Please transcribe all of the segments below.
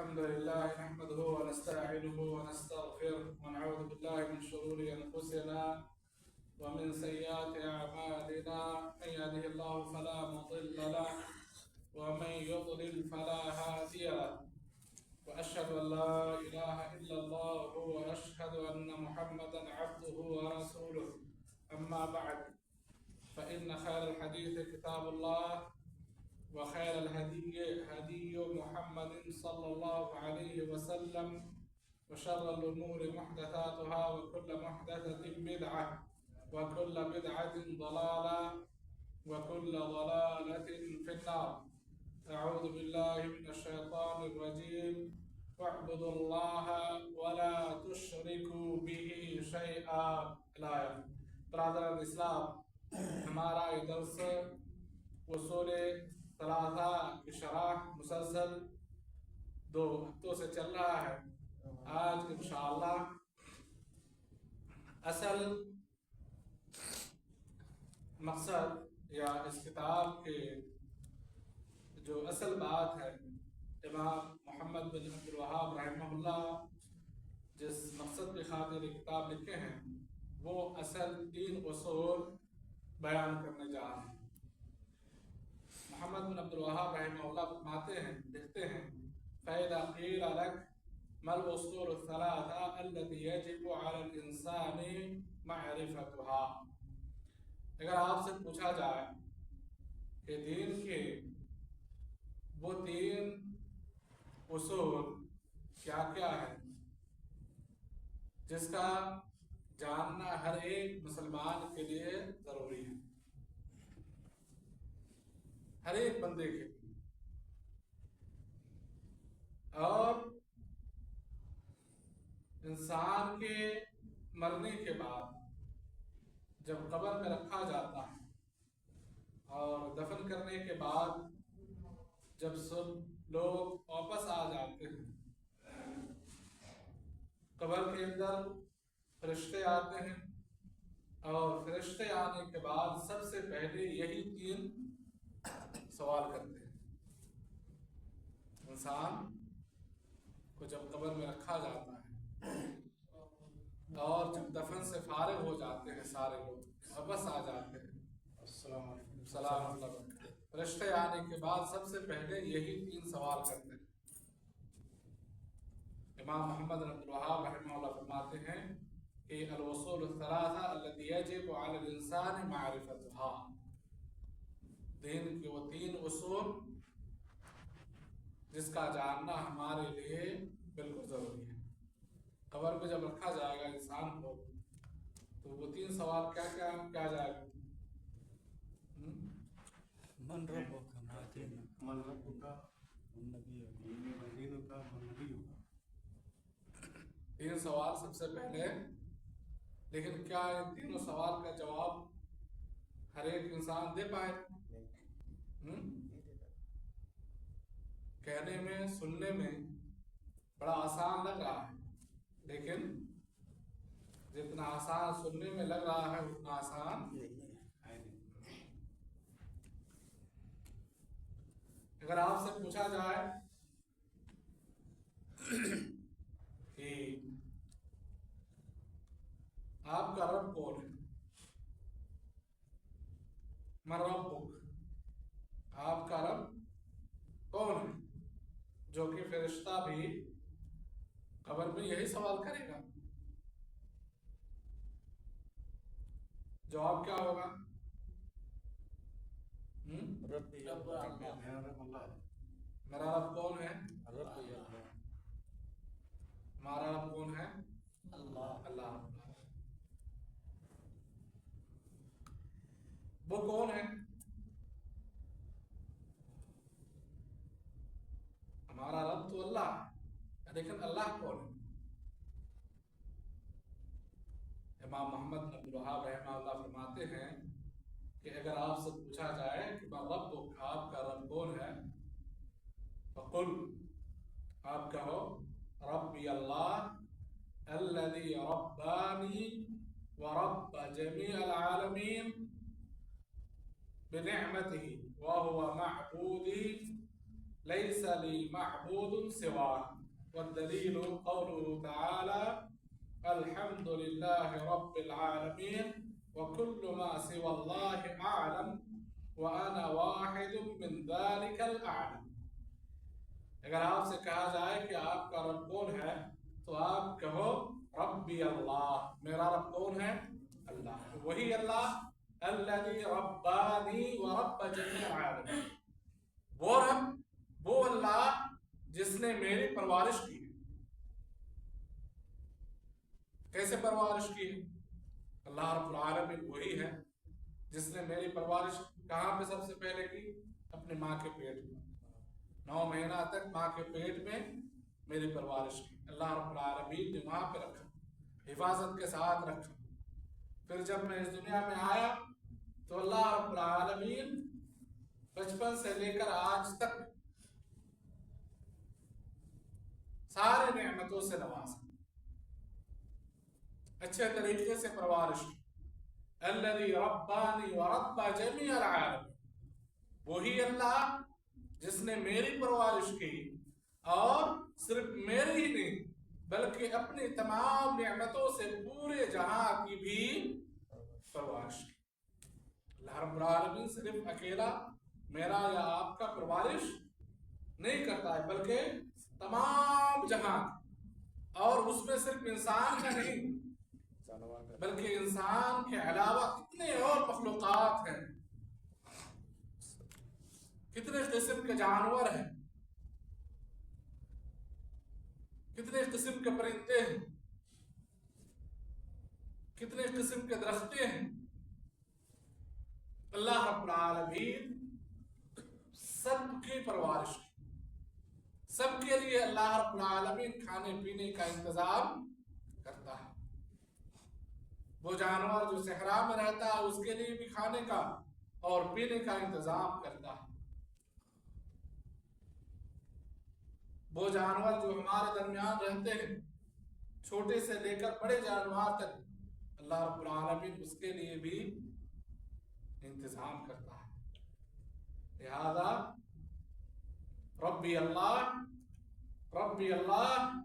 الحمد لله نحمده ونستعينه ونستغفره ونعوذ بالله من شرور أنفسنا ومن سيئات أعمالنا. من يهده الله فلا مضل له ومن يضلل فلا هادي له، وأشهد أن لا إله إلا الله وأشهد أن محمدا عبده ورسوله. أما بعد، فإن خير الحديث كتاب الله، وخير الهدي هدي محمد صلى الله عليه وسلم، وشر الأمور محدثاتها، وكل محدثة بدعة، وكل بدعة ضلالة، وكل ضلالة في النار. أعوذ بالله من الشيطان الرجيم. واعبدوا الله ولا تشركوا به شيئا. الآية. برادر الإسلام، ہمارا یہ درس اصول ثلاثہ کی شرح مسلسل 2 ہفتوں سے چل رہا ہے. آج انشاءاللہ اصل مقصد یا اس کتاب کے جو اصل بات ہے، امام محمد بن عبد الوہاب رحمہ اللہ جس مقصد کی خاطر یہ کتاب لکھے ہیں، وہ اصل 3 اصول بیان کرنے جا رہے ہیں. محمد بن عبد الوہاب رحمہ اللہ فرماتے ہیں، لکھتے ہیں: فَإِذَا قِيلَ لَكَ مَا الْأُصُولُ الثَّلَاثَةُ الَّتِي يَجِبُ عَلَى الْإِنسَانِ مَعْرِفَتُهَا. اگر آپ سے پوچھا جائے کہ دین کے وہ 3 اصول کیا کیا ہے جس کا جاننا ہر ایک مسلمان کے لیے ضروری ہے، ہر ایک بندے کے لیے. اور انسان کے مرنے کے بعد جب قبر میں رکھا جاتا ہے اور دفن کرنے کے بعد جب سب لوگ واپس آ جاتے ہیں، قبر کے اندر فرشتے آتے ہیں، اور فرشتے آنے کے بعد سب سے پہلے یہی 3 سوال کرتے ہیں. انسان کو جب قبر میں رکھا جاتا ہے اور جب دفن سے فارغ ہو جاتے ہیں، سارے لوگ واپس آ جاتے ہیں، السلام علیکم، فرشتے آنے کے بعد سب سے پہلے یہی 3 سوال کرتے ہیں. امام محمد بن عبد الوہاب رحمہ اللہ فرماتے ہیں کہ الوصول الثلاثہ التي يجب على الانسان معرفتها. دین کے وہ 3 اصول جس کا جاننا ہمارے لیے بالکل ضروری ہے. قبر پہ جب رکھا جائے گا انسان کو تو وہ 3 سوال کیا جائے گا؟ من ربک من ربک من نبیک من نبیک. 3 سوال سب سے پہلے. لیکن کیا ان تینوں سوال کا جواب ہر ایک انسان دے پائے؟ کہنے میں، سننے میں بڑا آسان لگ رہا ہے، لیکن جتنا آسان سننے میں لگ رہا ہے اتنا آسان ہے نہیں. اگر آپ سے پوچھا جائے کہ آپ کا رب کون ہے، من ربک، آپ کا رب کون ہے، جو کہ فرشتہ بھی قبر میں یہی سوال کرے گا، جواب کیا ہوگا؟ میرا رب کون ہے؟ ہمارا رب کون ہے؟ اللہ. وہ کون ہے؟ ہمارا رب تو اللہ ہے، لیکن اللہ کون ہے؟ امام محمد بن عبد الوہاب رحمہ اللہ فرماتے ہیں کہ اگر آپ سے پوچھا جائے کہ رب، آپ کا رب کون ہے، فقل، آپ کہو ربی اللہ الذی ربانی ورب جمیع العالمین بنعمته وهو معبودی ليس لي معبود سواه. والدليل قوله تعالى الحمد لله رب العالمين وكل ما سوى الله أعلم وأنا واحد من ذلك الأعلم. اگر آپ سے کہا جائے کہ آپ کا رب کون ہے تو آپ کہو ربی اللہ، میرا رب کون ہے؟ اللہ. وہی اللہ الذی ربانی ورب جميع العالمین، وہ رب، وہ اللہ جس نے میری پرورش کی. کیسے پرورش کی؟ اللہ رب العالمین وہی ہے جس نے میری پرورش کہاں پہ سب سے پہلے کی؟ اپنے ماں کے پیٹ میں. 9 مہینہ تک ماں کے پیٹ میں میری پرورش کی. اللہ رب العالمین نے وہاں پہ رکھا، حفاظت کے ساتھ رکھا. پھر جب میں اس دنیا میں آیا تو اللہ رب العالمین بچپن سے لے کر آج تک سارے نعمتوں سے نوازا، اچھے طریقے سے پرورش کی. الذی ربانی ورب جمیع العالمین، وہی اللہ جس نے میری پرورش کی اور صرف میری ہی نہیں بلکہ اپنی تمام نعمتوں سے پورے جہاں کی بھی پرورش کی. اللہ رب العالمین صرف اکیلا میرا یا آپ کا پرورش نہیں کرتا ہے بلکہ تمام جہاں، اور اس میں صرف انسان کا نہیں بلکہ انسان کے علاوہ کتنے اور مخلوقات ہیں، کتنے قسم کے جانور ہیں، کتنے قسم کے پرندے ہیں، کتنے قسم کے درختے ہیں. اللہ رب العالمین سب کی پرورش کی. سب کے لیے اللہ رب العالمین کھانے پینے کا انتظام کرتا ہے. وہ جانور جو صحرا میں رہتا ہے اس کے لیے بھی کھانے کا اور پینے کا انتظام کرتا ہے. وہ جانور جو ہمارے درمیان رہتے ہیں چھوٹے سے لے کر بڑے جانور تک اللہ رب العالمین اس کے لیے بھی انتظام کرتا ہے. لہذا ربی اللہ ربی اللہ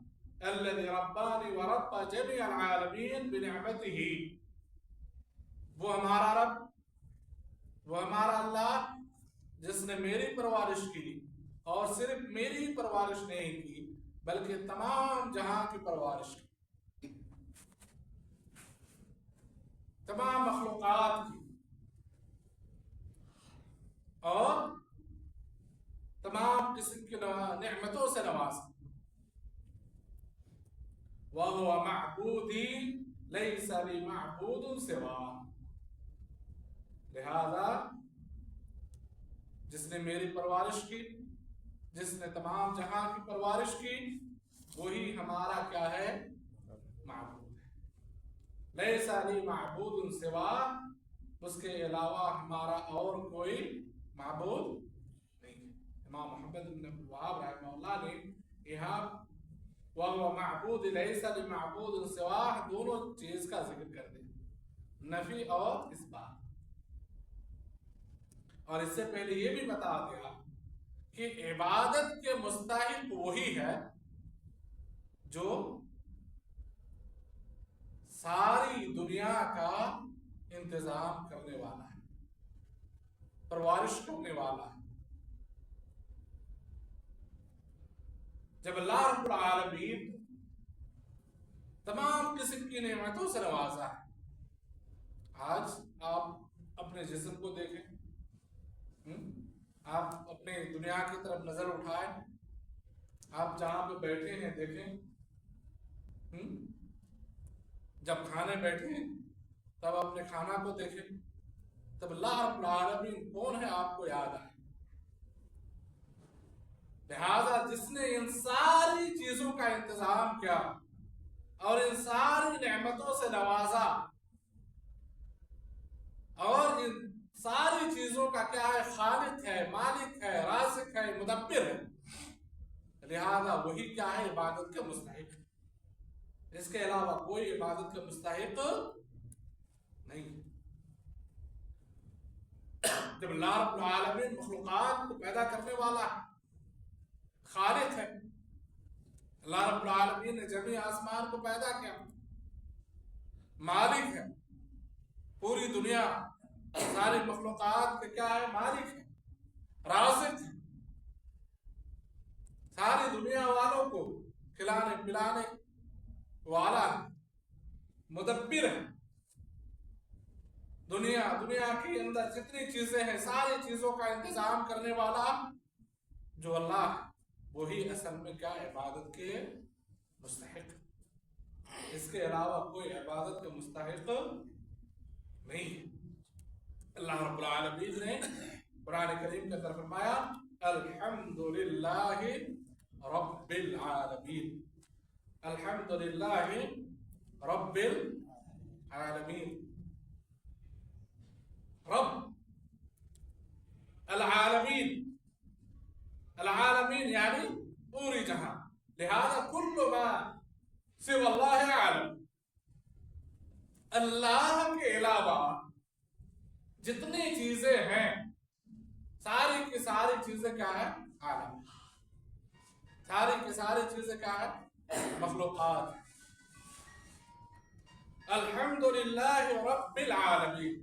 الذي ربانی ورب جميع العالمین بنعمته، وہ ہمارا رب، وہ ہمارا اللہ جس نے میری پرورش کی اور صرف میری ہی پرورش نہیں کی بلکہ تمام جہاں کی پرورش کی، تمام مخلوقات کی اور تمام قسم کی نعمتوں سے نوازا. وَهُوَ مَعْبُودِي لَيْسَ لِي مَعْبُودٌ سِوَاهُ، لہذا جس نے میری پرورش کی، جس نے تمام جہاں کی پرورش کی، وہی ہمارا کیا ہے؟ معبود ہے. لَيْسَ لِي مَعْبُودٌ سِوَاهُ، اس کے علاوہ ہمارا اور کوئی معبود نہیں ہے. امام محمد بن عبد الوہاب رحمہ اللہ نے یہاں وَهُوَ مَعْبُودِ لَيْسَ لِمَعْبُودٍ سِوَاهُ دونوں چیز کا ذکر کر دیں، نفی اور اس بات. اور اس سے پہلے یہ بھی بتا دیا کہ عبادت کے مستحق وہی ہے جو ساری دنیا کا انتظام کرنے والا ہے، پرورش کرنے والا ہے. جب اللہ رب العالمین تمام قسم کی نعمتوں سے نوازا ہے، آج آپ اپنے جسم کو دیکھیں، آپ اپنے دنیا کی طرف نظر اٹھائیں، آپ جہاں پہ بیٹھے ہیں دیکھیں، جب کھانے بیٹھے ہیں تب اپنے کھانا کو دیکھیں، تب اللہ رب العالمین کون ہے آپ کو یاد آئے. لہذا جس نے ان ساری چیزوں کا انتظام کیا اور ان ساری نعمتوں سے نوازا اور ان ساری چیزوں کا کیا ہے؟ خالق ہے، مالک ہے، رازق ہے، مدبر ہے. لہذا وہی کیا ہے؟ عبادت کے مستحق. اس کے علاوہ کوئی عبادت کے مستحق نہیں. جب اللہ رب العالمین مخلوقات کو پیدا کرنے والا ہے खालिक है। अल्लाह रब्बुल आलमीन ने जमी आसमान को पैदा किया, मालिक है। पूरी दुनिया सारी मखलूकात के क्या है? मालिक है, राज़िक है। सारी दुनिया वालों को खिलाने पिलाने वाला है, मुदब्बिर है। दुनिया के अंदर जितनी चीजें हैं सारी चीजों का इंतजाम करने वाला जो अल्लाह है, वही असल में क्या इबादत के मुस्तहिक। इसके अलावा कोई इबादत के मुस्तहिक नहीं है। अल्लाह रब्बुल आलमीन ने कुरान करीम के अंदर फरमाया अल्हम्दुलिल्लाहि रब्बिल आलमीन, अल्हम्दुलिल्लाहि रब्बिल आलमीन। रब अल आलमीन, अल आलमीन यानी पूरी जहां, लिहाजा कुल्लु मा सिवल्लाहि आलम। अल्लाह के अलावा जितनी चीजें हैं सारी की सारी चीजें क्या है? आलम। सारी की सारी चीजें क्या है? मखलूकात। अल्हम्दुलिल्लाहि रब्बिल आलमीन,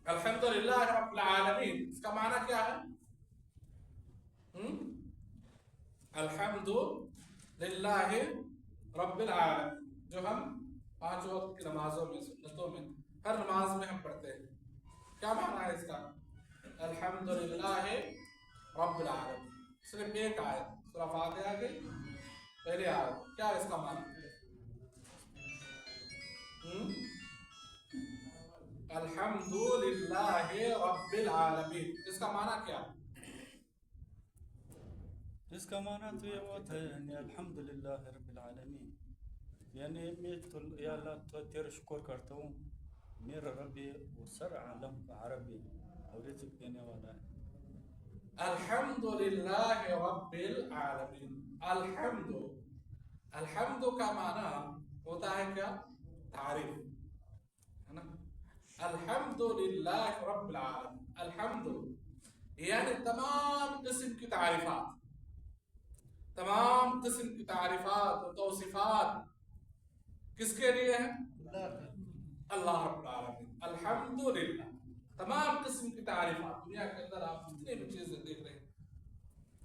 अल्हम्दुलिल्लाह रब्बिल आलमीन, इसका माना क्या है? अल्हम्दुलिल्लाह रब्बिल आलमीन, जो हम 5 वक्त की नमाजों में, सुन्नतों में, हर नमाज में हम पढ़ते हैं। क्या माना है इसका? अल्हम्दुलिल्लाह रब्बिल आलमीन। सिर्फ एक आयत सूरह फातिहा की पहले आयत, क्या इसका माना? अल्हम्दुलिल्लाह रब्बिल आलमीन, इसका माना क्या? इसका माना तो ये बात है यानी अल्हम्दुलिल्लाह रब्बिल आलमीन, यानी मैं तो या अल्लाह तो तेरा शुक्र करता हूँ, मेरा रब वो सर आलम का अरबी और रिज़्क़ देने वाला है। अल्हम्दुलिल्लाह रब्बिल आलमीन। अल्हम्दु, अल्हम्दु का माना होता है क्या? तारीफ, है ना? अल्हम्दुलिल्लाह रब्बिल आलमीन, अल्हम्दु यानी तमाम किस्म की तारीफात, तमाम किस्म की तारीफात और तौसीफात किसके लिए है? अल्लाह रब्बुल आलमीन। अल्हम्दुलिल्लाह, तमाम किस्म की तारीफात, दुनिया के अंदर आप जितनी भी चीजें देख रहे हैं,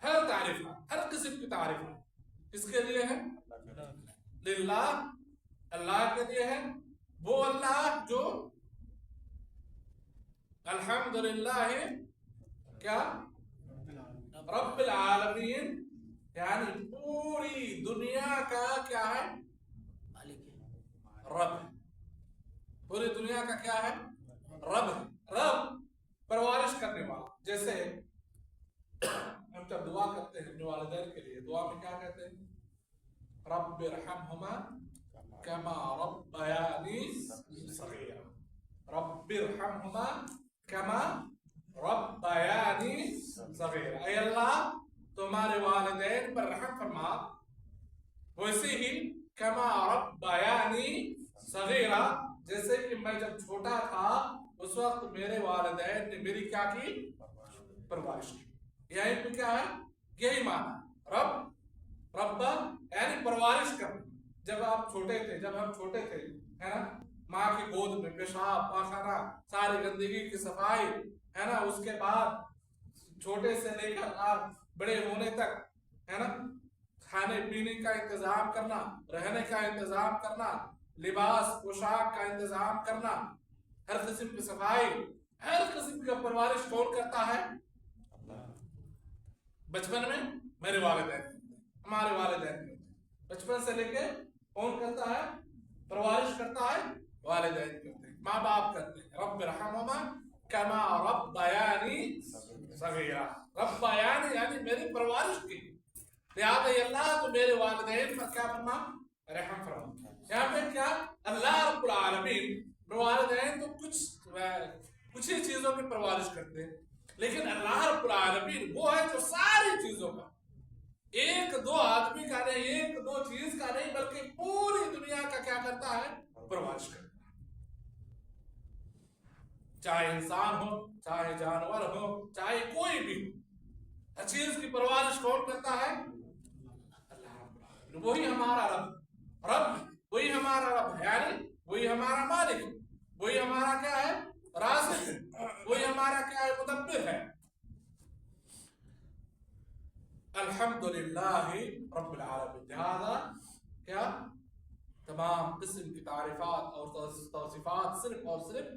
हर तारीफात, हर किस्म की तारीफात किसके लिए है? लिल्लाह, अल्लाह के लिए है। वो अल्लाह जो अल्हम्दुलिल्लाह क्या? रब्बिल आलमीन, यानी पूरी दुनिया का क्या है? रब है। पूरी दुनिया का क्या है? रब है। रब परवरिश करने वाला। जैसे हम जब दुआ करते हैं अपने वालिदैन के लिए, दुआ में क्या कहते हैं? रब्बिरहमहुमा कमा रब्बयानी सगीरा, रब्बिरहमहुमा कमा रब्बयानी सगीरा। ऐ अल्लाह, तुम्हारे वालिदैन पर रहम फरमा, वैसे ही कमा रब्बयानी सगीरा, जैसे कि मैं जब छोटा था उस वक्त मेरे वालिदैन ने मेरी क्या की? परवरिश की। यही पे क्या है? यही माना रब, रब्बा यानी परवरिश करना। जब आप छोटे थे, जब हम छोटे थे, है ना, माँ की गोद में पेशाब पाखाना, सारी गंदगी की सफाई, है ना, उसके बाद छोटे से लेकर आप बड़े होने तक, है ना, खाने पीने का इंतजाम करना, रहने का इंतजाम करना, लिबास पोशाक का इंतजाम करना, हर किस्म की सफाई, हर किस्म का परवरिश कौन करता है? बचपन में मेरे वालिदैन, हमारे वालिदैन, बचपन से लेके कौन करता है? परवरिश करता है, वालिदैन करते हैं, माँ बाप करते हैं। रब्बिरहमहुमा कमा रब्बयानी सगीरा, रब्बयानी यानी मेरी परवरिश की। लिहाजा अल्लाह तो मेरे वालिदैन पर क्या फरमा? रहम फरमा। यहाँ पे क्या? अल्लाह रब्बुल आलमीन वालिदैन तो कुछ ही चीजों की परवरिश करते हैं, लेकिन अल्लाह रब्बुल आलमीन वो है जो सारी चीजों का, एक दो आदमी का नहीं, एक दो चीज का नहीं, बल्कि पूरी दुनिया का क्या करता है? परवरिश करता है। चाहे इंसान हो, चाहे जानवर हो, चाहे कोई भी हो, हर चीज की परवरिश कौन करता है? अल्लाह रब्बुल आलमीन। वही हमारा रब वही हमारा रब है, यानी वही हमारा मालिक, वही हमारा क्या है? राज़िक, वही हमारा क्या है? मुदब्बिर है। अल्हम्दुलिल्लाहि रब्बिल आलमीन। लिहाजा क्या तमाम किस्म की तारीफात और तौसीफात सिर्फ और सिर्फ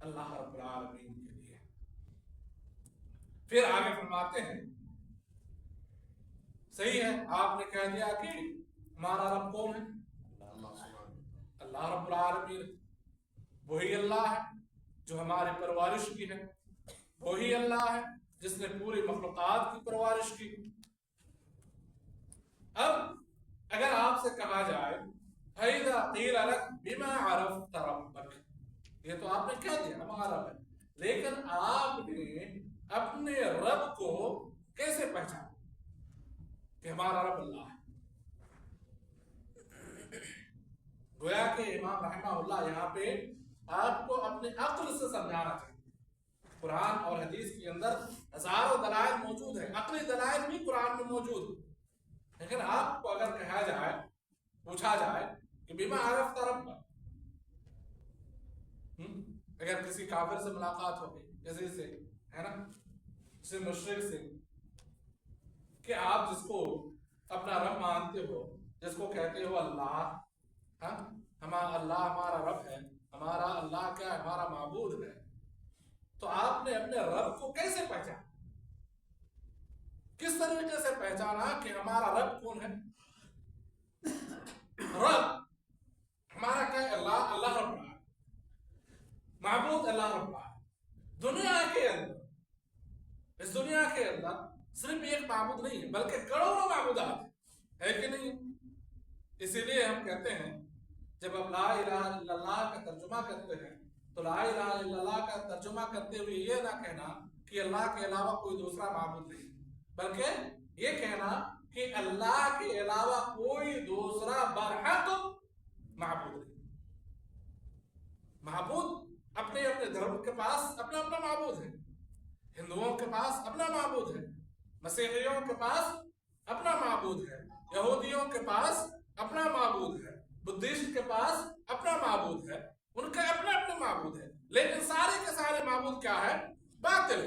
अल्लाह रब्बुल आलमीन के लिए। फिर आगे फरमाते हैं, सही है आपने कह दिया कि हमारा रब कौन है? अल्लाह रब्बुल आलमीन। वही अल्लाह है जो हमारी परवरिश की है, वही अल्लाह है जिसने पूरी मखलूकात की परवरिश की। अब अगर आपसे कहा जाए फैज़ा क़ील लक बिमा अरफ़्त रब्बक, ये तो आपने कह दिया हमारा रब है, लेकिन आपने अपने रब को कैसे पहचाना कि हमारा रब अल्लाह है? गोया कि इमाम रहमहुल्लाह यहाँ पे आपको अपने अक्ल से समझाना चाहिए। कुरान और हदीस के अंदर हजारों दलाइल मौजूद है, अक्ली दलाइल भी कुरान में मौजूद है, लेकिन आपको अगर कहा जाए, पूछा जाए कि बिमा अरफ़्त रब्बक, अगर किसी काफिर से मुलाकात हो गई, किसी से, है ना, किसी मुशरिक से, कि आप जिसको अपना रब मानते हो, जिसको कहते हो अल्लाह, हाँ, हमारा अल्लाह हमारा रब है, हमारा अल्लाह क्या है? हमारा माबूद है, तो आपने अपने रब को कैसे पहचाना? किस तरीके से पहचाना कि हमारा रब कौन है? रब हमारा क्या है? अल्लाह, अल्लाह रब है, माबूद अल्लाह रब है। दुनिया के अंदर, इस दुनिया के अंदर सिर्फ एक माबूद नहीं है, बल्कि करोड़ों माबूदात है कि नहीं? इसीलिए हम कहते हैं जब आप ला इलाहा इल्लल्लाह का तर्जुमा करते हैं तो ला इलाहा इल्लल्लाह का तर्जुमा करते हुए ये ना कहना कि अल्लाह के अलावा कोई दूसरा माबूद नहीं, बल्कि ये कहना कि अल्लाह के अलावा कोई दूसरा बरहक माबूद नहीं। माबूद अपने अपने धर्म के पास अपना अपना माबूद है। हिंदुओं के पास अपना माबूद है, मसीहियों के पास अपना माबूद है, यहूदियों के पास अपना माबूद है, बुद्धिस्ट के पास अपना माबूद है, उनके अपने अपने माबूद है, लेकिन सारे के सारे माबूद क्या है? बातिल।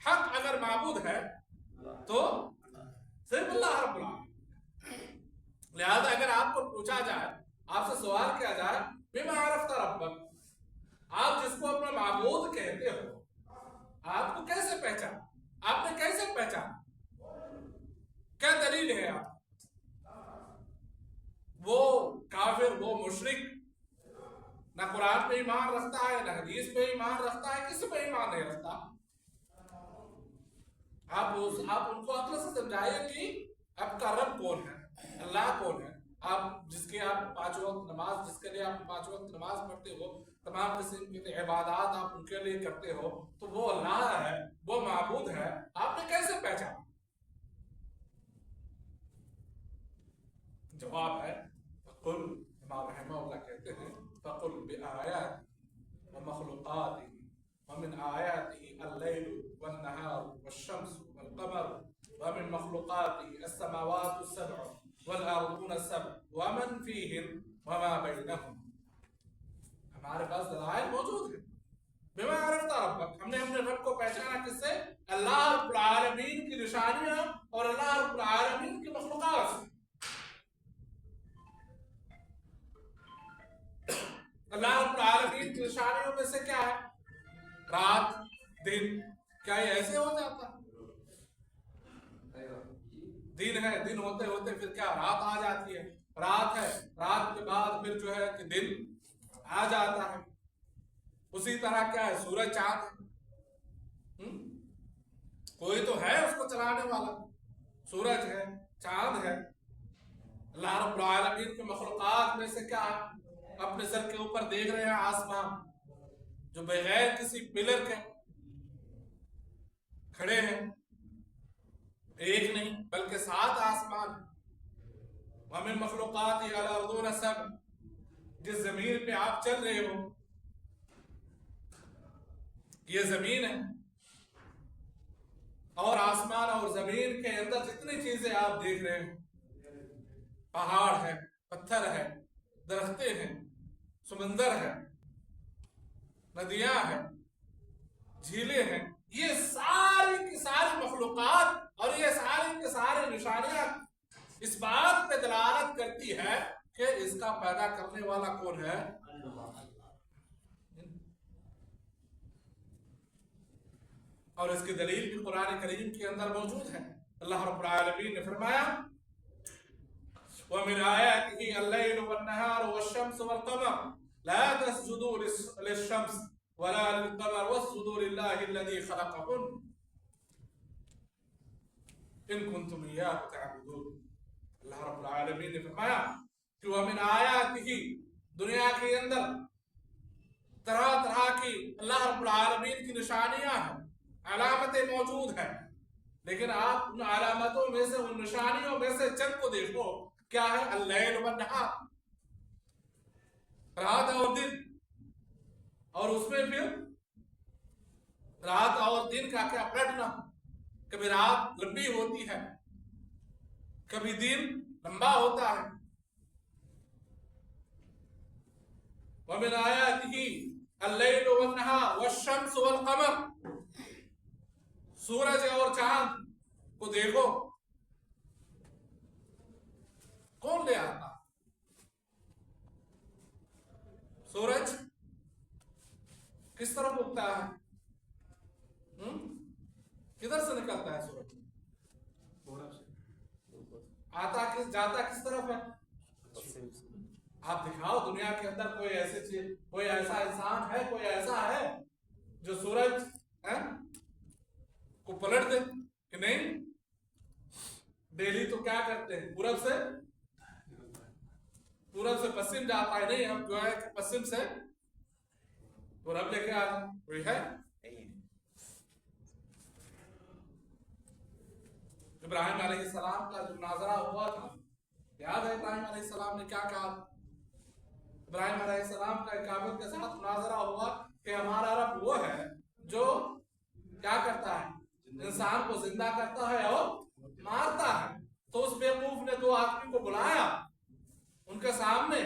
हक अगर माबूद है तो सिर्फ अल्लाह रब्बुल आलमीन। लिहाजा अगर आपको पूछा जाए, आपसे सवाल किया जाए बिमा अरफ़्त रब्बक, आप जिसको अपना माबूद कहते हो, आपको कैसे पहचाना? आपने कैसे पहचाना? क्या दलील है? आप वो काफिर, वो मुशरिक ना कुरान पे ईमान रखता है, ना हदीस पे ईमान रखता है, किसी पे ईमान नहीं रखता। आप उनको अक्ल से समझाइए कि आपका रब कौन है, अल्लाह कौन है। आप जिसके आप 5 वक्त नमाज, जिसके लिए आप 5 वक्त नमाज पढ़ते हो, तमाम किस्म की इबादत आप उनके लिए करते हो, तो वो अल्लाह है, वो माबूद है, आपने कैसे पहचाना? जवाब है फकुल, इमाम रहमहुल्लाह कहते हैं फकुल बिआयात व मखलूकातिही व मिन आयातिही अल-लैल वन-नहार वश-शम्स वल-क़मर व मिन मखलूकातिही अस-समावातु अस-सबअ वल-अर्दून अस-सबअ व मन फ़ीहिन व मा बैनहुम। हमारे पास दलाइल मौजूद है। बिमा अरफ़्त रब्बक, हमने अपने रब को पहचाना किससे? अल्लाह रब्बुल आलमीन की निशानियां और अल्लाह रब्बुल आलमीन की मखलूकात से। अल्लाह रब्बुल आलमीन की निशानियों में से क्या है? रात, दिन। क्या ये ऐसे हो जाता? दिन है, दिन होते होते फिर क्या रात आ जाती है, रात है, रात के बाद फिर जो है कि दिन आ जाता है। उसी तरह क्या है? सूरज, चांद, कोई तो है उसको चलाने वाला, सूरज है, चांद है। अल्लाह रब्बुल आलमीन के मखलूकात में से क्या है? अपने सर के ऊपर देख रहे हैं आसमान, जो बगैर किसी पिलर के खड़े हैं, एक नहीं बल्कि 7 आसमान। वमिन मखलूकातिही अल-अर्दून अस-सबअ, जिस जमीन पे आप चल रहे हो ये जमीन है, और आसमान कितनी चीजें आप देख रहे हैं, पहाड़ है, पत्थर है, दरख्तें हैं, समंदर है, नदियां हैं, झीलें हैं, ये सारी की सारी मखलूकात और ये सारी की सारी निशानियां इस बात पे दलालत करती है कि इसका पैदा करने वाला कौन है? और इसकी दलील भी कुरान करीम के अंदर मौजूद है। अल्लाह रब्बुल आलमीन ने फरमाया वमिन आयातिही अल-लैलु वन-नहारु वश-शम्सु वल-क़मर ला तस्जुदू लिश-शम्स वला लिल-क़मर वस्जुदू लिल्लाहि अल्लज़ी ख़लक़हुन इन कुंतुम इय्याहु तअबुदून। अल्लाह रब्बुल आलमीन ने फरमाया कि वमिन आयातिही, दुनिया के अंदर तरह तरह की अल्लाह रब्बुल आलमीन की निशानियां हैं, अलामतें मौजूद हैं, लेकिन आप उन अलामतों में से, उन निशानियों में से चंद को देखो। क्या है? अल-लैल वन-नहार, रात और दिन, और उसमें फिर रात और दिन का क्या पलटना, कभी रात लंबी होती है, कभी दिन लंबा होता है। वमिन आयातिही अल-लैलु वन-नहार वश-शम्सु वल-क़मर, सूरज और चांद को देखो, कौन ले आता? सूरज किस तरफ उगता है? किधर से निकलता है सूरज? आता किस, जाता किस तरफ है? आप दिखाओ दुनिया के अंदर कोई ऐसी चीज, कोई ऐसा इंसान है, कोई ऐसा है जो सूरज है को पलट दे कि नहीं? डेली तो क्या करते हैं, पूरब से पश्चिम जाता है, नहीं हम जो है पश्चिम से पूरब लेके आते, कोई है? इब्राहिम अलैहिस्सलाम का जो मुनाजरा हुआ था, याद है इब्राहिम अलैहिस्सलाम ने क्या कहा? इब्राहिम अलैहिस्सलाम का काबिल के साथ मुनाजरा हुआ कि हमारा रब वो है जो क्या करता है, इंसान को जिंदा करता है और मारता है। तो उस बेवकूफ ने दो आदमी को बुलाया उनके सामने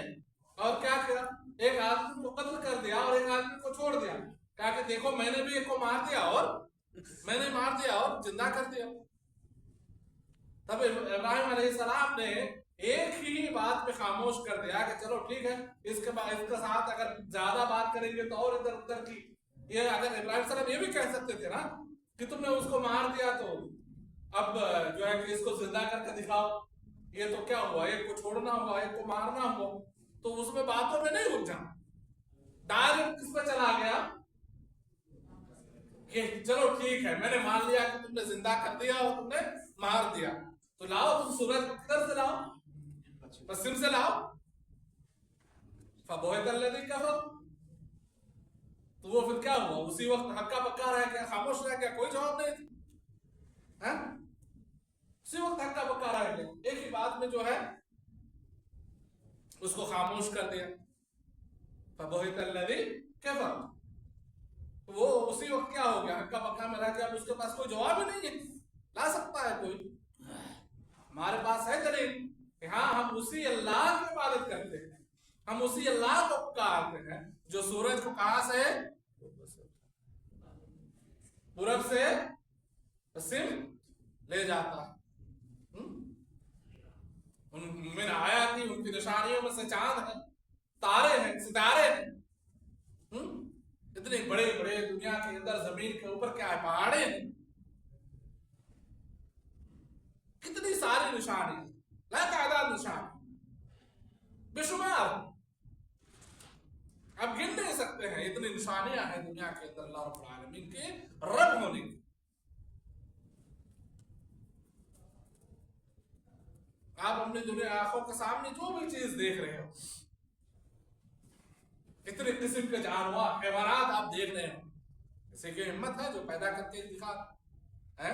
और क्या किया? एक आदमी को कत्ल कर दिया और एक आदमी को छोड़ दिया। कहा कि देखो मैंने भी एक को मार दिया और जिंदा कर दिया। तब इब्राहिम अलैहिस्सलाम ने एक ही बात पे खामोश कर दिया कि चलो ठीक है, इसके साथ अगर ज्यादा बात करेंगे तो और इधर उधर की, ये अगर इब्राहिम सलाम ये भी कह सकते थे ना कि तुमने उसको मार दिया तो अब जो है कि इसको जिंदा करके दिखाओ, ये तो क्या हुआ, एक को छोड़ना हुआ, एक को मारना हुआ। तो उसमें बातों में नहीं उलझा, डायरेक्ट किस पे चला गया कि चलो ठीक है, मैंने मान लिया कि तुमने जिंदा कर दिया और तुमने मार दिया, तो लाओ तुम सूरज को किधर से लाओ? पश्चिम से लाओ। फबुहितल्लज़ी कफ़र, तो वो फिर क्या हुआ? उसी वक्त हक्का बक्का रह गया, खामोश रह गया, कोई जवाब नहीं है? उसी वक्त हक्का बक्का रह गया, एक ही बात में जो है उसको खामोश कर दिया। फबुहितल्लज़ी कफ़र, वो उसी वक्त क्या हो गया? हक्का बक्का में रह गया, उसके पास कोई जवाब ही नहीं है। ला सकता है कोई? हमारे पास है दलील कि हाँ हम उसी अल्लाह की इबादत करते हैं, हम उसी अल्लाह को पुकारते हैं जो सूरज को कहां से, पूरब से पश्चिम ले जाता है। उनमें आयाती, उनकी निशानियों में से चांद है, तारे हैं, सितारे हैं, इतने बड़े बड़े दुनिया के अंदर जमीन के ऊपर क्या है, पहाड़े हैं, कितनी सारी निशानी, लातादाद निशानी, बेशुमार, आप गिन नहीं सकते हैं, इतनी निशानियां हैं दुनिया के अंदर अल्लाह रब्बुल आलमीन के रब होने की। आप अपनी दुनिया आंखों के सामने जो भी चीज देख रहे हो, इतने किस्म के जानवर, हैवानात आप देख रहे हो, किसी की हिम्मत है जो पैदा करके दिखा है?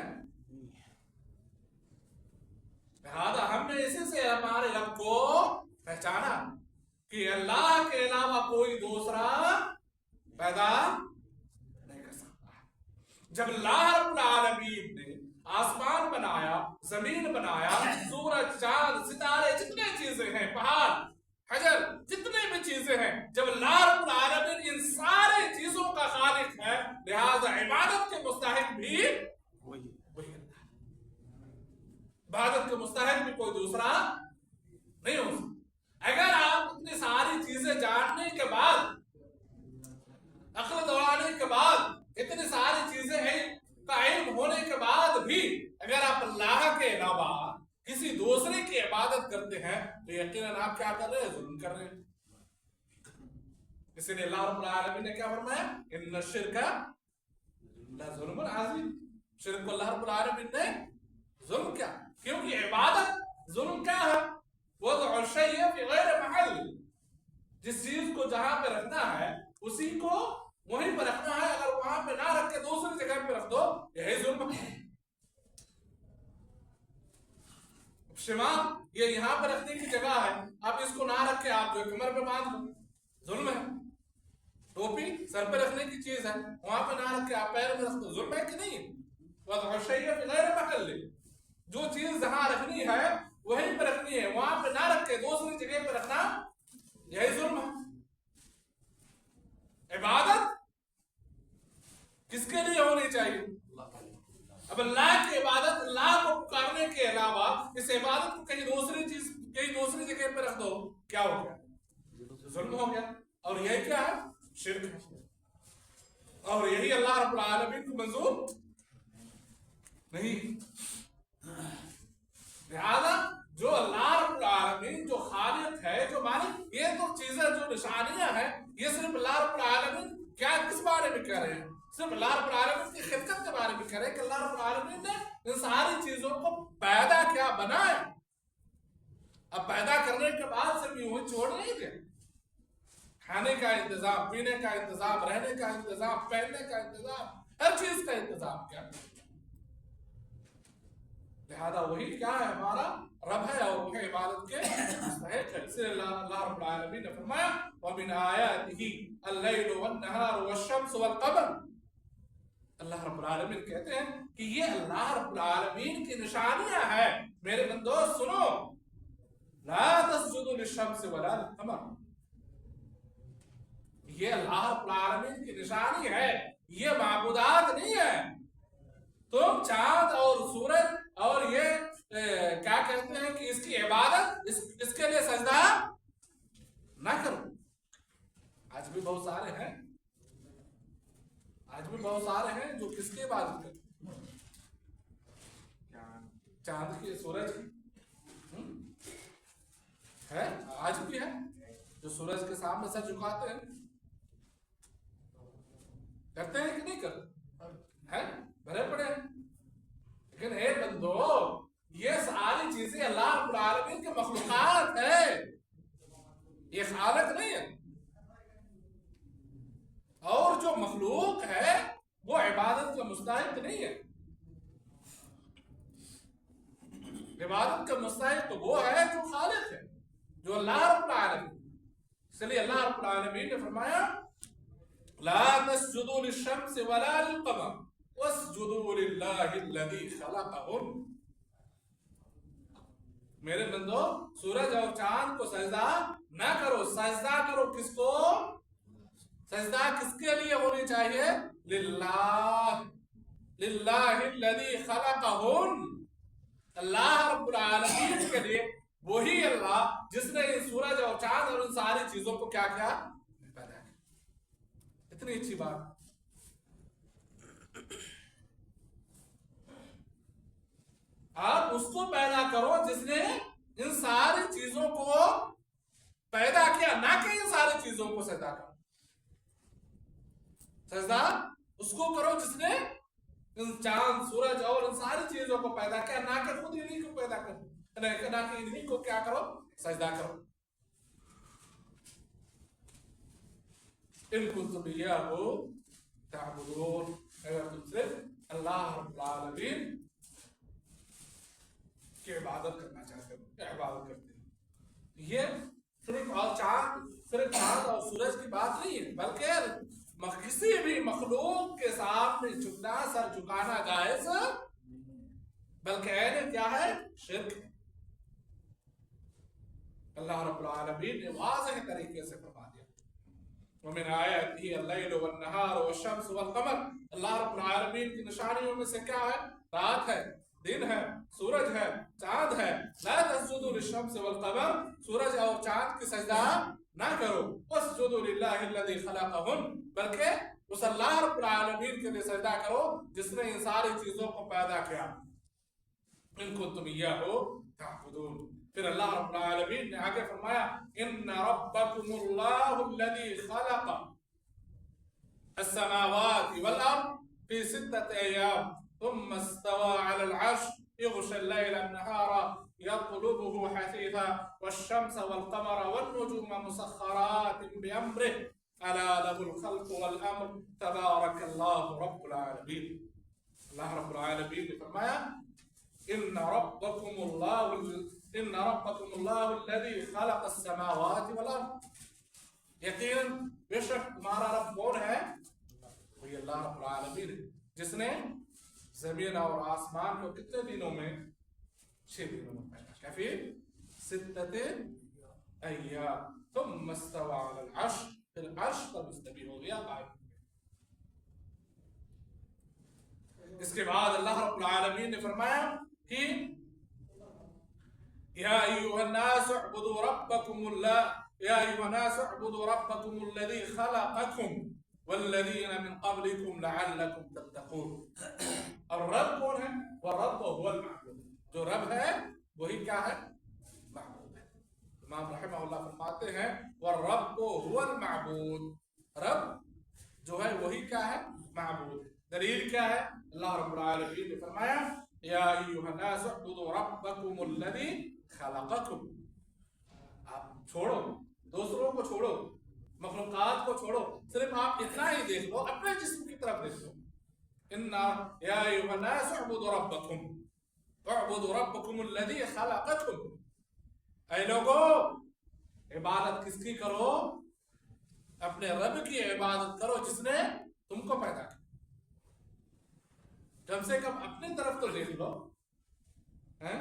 लिहाजा हमने इसी से हमारे रब को पहचाना कि अल्लाह के अलावा कोई दूसरा पैदा नहीं कर सकता। जब अल्लाह रब्बुल आलमीन ने आसमान بنایا، زمین بنایا، سورج، چاند، ستارے، جتنے چیزیں ہیں، پہاڑ، حجر، جتنے بھی چیزیں ہیں، جب اللہ رب العالمین ان سارے چیزوں کا خالق ہے، لہذا عبادت کے مستحق بھی وہی اللہ ہے۔ عبادت کے مستحق بھی کوئی دوسرا نہیں ہو سکتا۔ اگر آپ اتنی ساری چیزیں جاننے کے بعد، عقل دوڑانے کے بعد، اتنی ساری چیزیں کا علم ہونے کے بعد بھی اگر آپ اللہ کے علاوہ کسی دوسرے کی عبادت کرتے ہیں تو یقیناً آپ کیا کر رہے ہیں؟ ظلم کر رہے ہیں۔ اس لیے اللہ رب العالمین نے کیا فرمایا؟ ان الشرک لظلم عظیم۔ شرک کو اللہ رب العالمین نے ظلم کیا، کیونکہ عبادت ظلم کیا ہے؟ وضع الشیء فی غیر محل، جس چیز کو جہاں پہ رکھنا ہے اسی کو وہیں پہ رکھنا ہے، اگر وہاں پہ نہ رکھ کے دوسری جگہ پہ رکھ دو یہی ظلم ہے۔ شمال یہ یہاں پہ رکھنے کی جگہ ہے، آپ اس کو نہ رکھ کے آپ جو کمر پہ باندھ لو، ظلم ہے۔ ٹوپی سر پہ رکھنے کی چیز ہے، وہاں پہ نہ رکھ کے آپ پیر میں رکھ دو، ظلم ہے کہ نہیں؟ وضع الشیء فی غیر محل، جو چیز جہاں رکھنی ہے وہیں پہ رکھنی ہے، وہاں پہ نہ رکھ کے دوسری جگہ پہ رکھنا یہی ظلم ہے۔ عبادت کس کے لیے ہونی چاہیے؟ اب اللہ کی عبادت، اللہ کو پکارنے کے علاوہ اس عبادت کو کہیں دوسری جگہ پہ رکھ دو، کیا ہو گیا؟ ظلم ہو گیا۔ اور یہ کیا ہے؟ شرک ہے، اور یہی اللہ رب العالمین کو منظور نہیں۔ لہذا جو اللہ رب العالمین جو خالق ہے، جو مالک، یہ تو چیزیں جو نشانیاں ہیں، یہ صرف اللہ رب العالمین کیا کس بارے میں کہہ رہے ہیں؟ صرف اللہ رب العالمین کی خدمت کے بارے میں کہہ رہے ہیں کہ اللہ رب العالمین نے ان ساری چیزوں کو پیدا کیا، بنایا۔ اب پیدا کرنے کے بعد صرف یوں ہی چھوڑ نہیں دیا، کھانے کا انتظام، پینے کا انتظام، رہنے کا انتظام، پہننے کا انتظام، ہر چیز کا انتظام کیا۔ لہذا وہی کیا ہے؟ ہمارا رب ہے، اور وہ عبادت کے مستحق ہے۔ اس لیے اللہ رب العالمین نے فرمایا وَمِنْ آيَاتِهِ اللَّيْلُ وَالنَّهَارُ وَالشَّمْسُ وَالْقَمَرُ۔ اللہ رب العالمین کہتے ہیں کہ یہ اللہ رب العالمین کی نشانیاں ہیں، میرے بندو سنو، لا تسجدوا للشمس ولا للقمر، یہ اللہ رب العالمین کی نشانی ہے، یہ معبودات نہیں ہے۔ تم چاند اور سورج اور یہ کیا کہتے ہیں کہ اس کی عبادت، اس کے لیے سجدہ نہ کرو۔ آج بھی بہت سارے ہیں جو کس کی عبادت کرتے ہیں؟ چاند کی، سورج کی ہے، آج بھی ہے جو سورج کے سامنے سر جھکاتے ہیں، کرتے ہیں کہ نہیں کرتے ہیں؟ بھرے پڑے ہیں۔ لیکن اے بندو، یہ ساری چیزیں اللہ رب العالمین کے مخلوقات ہے، یہ خالق نہیں ہے۔ اور جو مخلوق ہے وہ عبادت کا مستحق نہیں ہے۔ عبادت کا مستحق تو وہ ہے جو خالق ہے، جو اللہ رب العالمین۔ اس لیے اللہ رب العالمین نے فرمایا لا تسجدوا للشمس ولا للقمر واسجدوا للہ الذی خلقہم۔ میرے بندو، سورج اور چاند کو سجدہ نہ کرو، سجدہ کرو کس کو؟ سجدہ کس کے لیے ہونی چاہیے؟ للہ، للہ الذی خلقہم، اللہ رب العالمین کے لیے، وہی اللہ جس نے سورج اور چاند اور ان ساری چیزوں کو کیا کیا؟ پیدا کیا۔ اتنی اچھی بات۔ آپ اس کو پیدا کرو جس نے ان ساری چیزوں کو پیدا کیا، نہ کہ ان ساری چیزوں کو سجدہ کرو۔ سجدہ اس کو کرو جس نے ان چاند، سورج اور ان ساری چیزوں کو پیدا کیا، نہ کہ خود انہیں کو پیدا کرو، نہ کہ انہیں کو کیا کرو؟ سجدہ کرو۔ ان کنتم ایاہ تعبدون، اگر تم صرف اللہ رب العالمین کی عبادت کرنا چاہتے ہو، عبادت کرتے ہیں۔ یہ صرف چاند اور سورج کی بات نہیں ہے، بلکہ کسی بھی مخلوق کے سامنے جھکنا، سر جھکانا جائز बल्कि ऐन क्या है? शिर्क है। अल्लाह रब्बुल आलमीन ने वाज़ेह तरीके से फरमा दिया, वमिन आयातिही अल-लैलु वन-नहारु वश-शम्सु वल-क़मर। अल्लाह रब्बुल आलमीन की निशानियों में से क्या है? रात है, दिन है, सूरज है, चांद है। ला तस्जुदू लिश-शम्सि वल-क़मर, सूरज और चांद की सजदा ना करो। वस्जुदू लिल्लाहि अल्लज़ी खलक़हुन, बल्कि उस अल्लाह रब्बुल आलमीन के लिए सजदा करो जिसने इन सारी चीजों को पैदा किया। इन कुंतुम इय्याहु तअबुदून। फिर अल्लाह रब्बुल आलमीन ने आगे फरमाया, इन्ना रब्बकुमुल्लाहु अल्लज़ी खलक़ अस्समावाति वल अर्द फी सित्तति अय्याम थुम्मा इस्तवा अलल अर्श युग़शल लैला अन्नहारा यत्लुबुहु हसीसा वश्शम्स वल-क़मर वन-नुजूम मुसख़ख़रातिन बिअम्रिहि अला लहुल ख़ल्क़ु वल अम्र तबारकल्लाहु रब्बुल आलमीन। अल्लाह रब्बुल आलमीन ने फरमाया, इन्ना रब्बकुमुल्लाहु अल्लज़ी खलक़ अस्समावाति वल अर्द, यकीनन बेशक तुम्हारा रब कौन है? वही अल्लाह रब्बुल आलमीन है जिसने जमीन और आसमान को कितने दिनों में? 6 दिनों में पैदा किया। फिर सित्तते अय्याम तुम इस्तवा अलल अर्श, फिर अर्श पर मुस्तवी हो गया, कायम। इसके बाद अल्लाह रब्बुल आलमीन ने फरमाया कि या अय्युहन्नास उअ्बुदू रब्बकुमुल्लज़ी खलक़कुम वल्लज़ीना मिन क़ब्लिकुम लअल्लकुम तत्तक़ून। और रब कौन है? वरब्ब हुवल मअबूद, जो रब है वही क्या है? माबूद है। इमाम रहमहुल्लाह फरमाते हैं वरब्ब हुवल मअबूद, रब जो है वही क्या है? माबूद है। दलील क्या है? अल्लाह रब्बुल आलमीन ने फरमाया, या अय्युहन्नास उअ्बुदू रब्बकुमुल्लज़ी खलक़कुम। आप छोड़ो, दूसरों को छोड़ो, मखलूकात को छोड़ो, सिर्फ आप इतना ही देख लो, अपने जिस्म की तरफ देख लो। इन्ना या अय्युहन्नास उअ्बुदू रब्बकुमुल्लज़ी खलक़कुम। ऐ लोगों, इबादत किसकी करो? अपने रब की इबादत करो जिसने तुमको पैदा किया। कम से कम अपनी तरफ तो देख लो, हैं?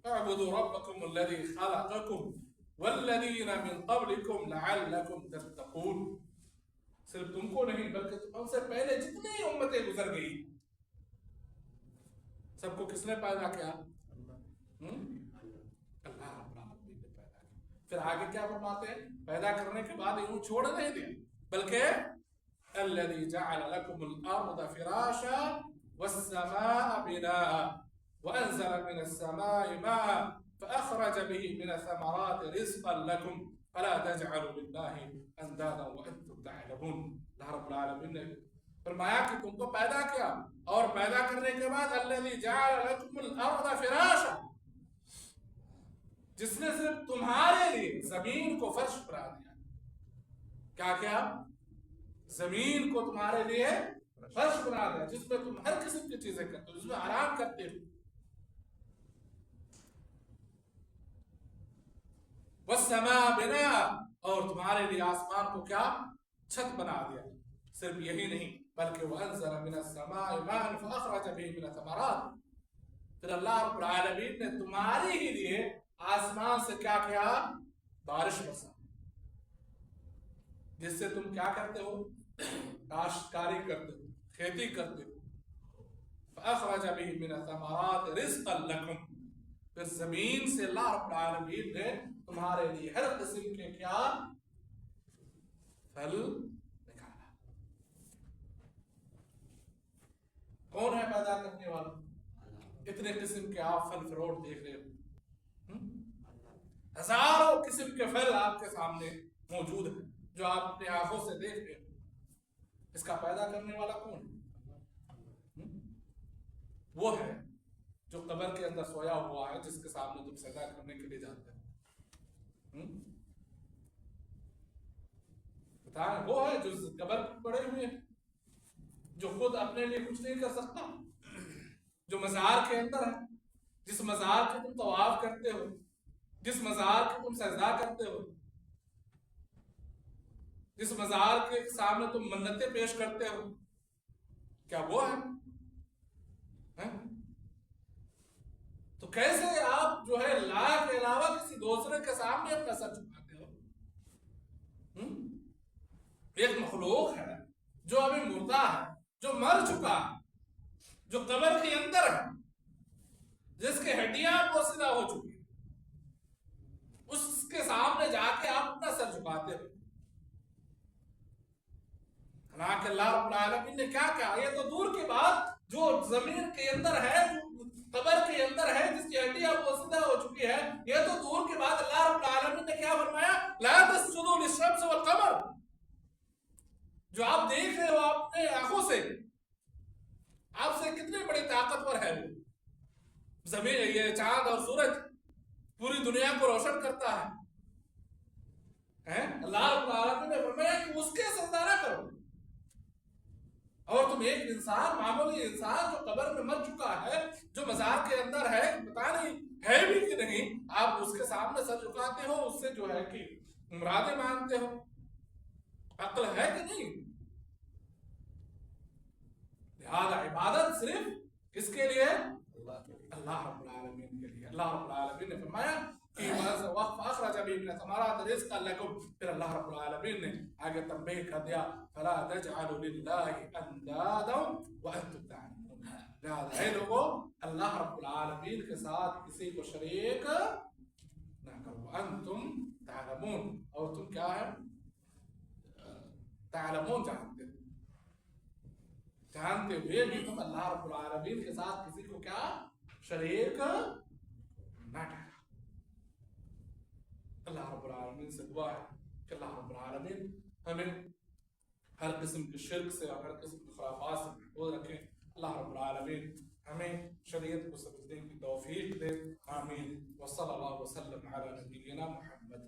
अअबुदू रब्बकुमुल्लज़ी खलक़कुम वल्लज़ीना मिन क़ब्लिकुम लअल्लकुम तत्तक़ून। सिर्फ तुमको नहीं बल्कि तुमसे पहले जितनी उम्मतें गुजर गई, सबको किसने पैदा किया? अल्लाह रब्बुल आलमीन ने पैदा किया। फिर आगे क्या फरमाते हैं? पैदा करने के बाद यूं छोड़ नहीं दिया, बल्कि अल्लज़ी जअल लकुमुल अर्द फ़िराशा वस्समाअ बिनाअ वअंज़ल मिनस समाइ माअ फ़अख़रज बिही मिनस समराति रिज़क़न लकुम फ़ला तजअलू लिल्लाहि अंदादा व अंतुम तअलमून। अल्लाह रब्बुल आलमीन ने फरमाया कि तुमको पैदा किया, और पैदा करने के बाद अल्लज़ी जअल लकुमुल अर्द फ़िराशा, जिसने सिर्फ तुम्हारे लिए जमीन को फर्श बना दिया। क्या क्या? जमीन को तुम्हारे लिए फर्श बना दिया, जिसमें तुम हर किस्म की चीजें करते हो, जिसमें आराम करते हो। वस्समाअ बिनाअ, और तुम्हारे लिए आसमान को क्या? छत बना दिया। सिर्फ यही नहीं, बल्कि वअंज़ल मिनस समाइ माअन फ़अख़रज बिही मिनस समरात। फिर अल्लाह रब्बुल आलमीन ने तुम्हारे ही लिए आसमान से क्या किया? बारिश बरसा, जिससे तुम क्या करते हो? काश्तकारी करते हो, खेती करते हो। फ़अख़रज बिही मिनस समरात रिज़क़न लकुम, फिर जमीन से अल्लाह रब्बुल आलमीन ने तुम्हारे लिए हर किस्म के क्या? फल निकाला। कौन है पैदा करने वाला? इतने किस्म के आप फल फ्रूट देख रहे हो, हजारों किस्म के फल आपके सामने मौजूद है जो आप अपने आंखों से देख रहे हो। इसका पैदा करने वाला कौन है? वो है जो कब्र के अंदर सोया हुआ है, जिसके सामने तुम सजदा करने के लिए जाते हो। बताएं, वो है जो कब्र पर पड़े हुए हैं, जो खुद अपने लिए कुछ नहीं कर सकता, जो मज़ार के अंदर है, जिस मज़ार के तुम तवाफ करते हो, जिस मज़ार के तुम सजदा करते हो, जिस मज़ार के सामने तुम मन्नतें पेश करते हो, क्या वो है? کیسے آپ جو ہے اللہ کے علاوہ کسی دوسرے کے سامنے اپنا سر جھکاتے ہو؟ ایک مخلوق ہے جو ابھی مردہ ہے، جو مر چکا ہے، جو قبر کے اندر ہے، جس کی ہڈیاں پوسیدہ ہو چکی ہیں، اس کے سامنے جا کے آپ اپنا سر جھکاتے ہو؟ حالانکہ اللہ رب العالمین نے کیا کہا؟ یہ تو دور کی بات جو زمین کے اندر ہے، جو قبر کے اندر ہے، جس کی ہڈیاں پوسیدہ ہو چکی ہے، یہ تو دور کی بات اللہ رب العالمین نے کیا فرمایا؟ لا تسجدوا للشمس والقمر. جو آپ دیکھ رہے ہو اپنے آنکھوں سے، آپ سے کتنے بڑے طاقتور ہے وہ زمین، یہ چاند اور سورج پوری دنیا کو روشن کرتا ہے. اللہ رب العالمین نے فرمایا کہ اس کے سجدہ نہ کرو، اور تم ایک انسان، معمولی انسان جو قبر میں مر چکا ہے، جو مزار کے اندر ہے، پتا نہیں ہے بھی کہ نہیں، آپ اس کے سامنے سر جھکاتے ہو، اس سے جو ہے کہ مرادیں مانگتے ہو. عقل ہے کہ نہیں؟ لہذا عبادت صرف کس کے لیے؟ اللہ رب العالمین کے لیے. اللہ رب العالمین نے فرمایا کہ اخرج به من الثمرات رزقا لكم. پھر اللہ رب العالمین نے آگے تنبیہ کر دیا فلا تجعلوا لله اندادا وانتم تعلمون. لہذا اے لوگوں، اللہ رب العالمین کے ساتھ کسی کو شریک نہ کرو. انتم تعلمون، اور تم کیا ہے؟ تعلمون، جانتے ہوئے بھی تم اللہ رب العالمین کے ساتھ کسی کو کیا شریک نہ ٹھہراؤ. اللہ رب العالمین سے دعا ہے کہ اللہ رب العالمین ہمیں ہر قسم کی شرک سے اور ہر قسم کی خرافات سے محفوظ رکھیں. اللہ رب العالمین ہمیں شریعت کو سمجھنے کی توفیق دے. آمین. وصلی اللہ وسلم علی نبینا محمد.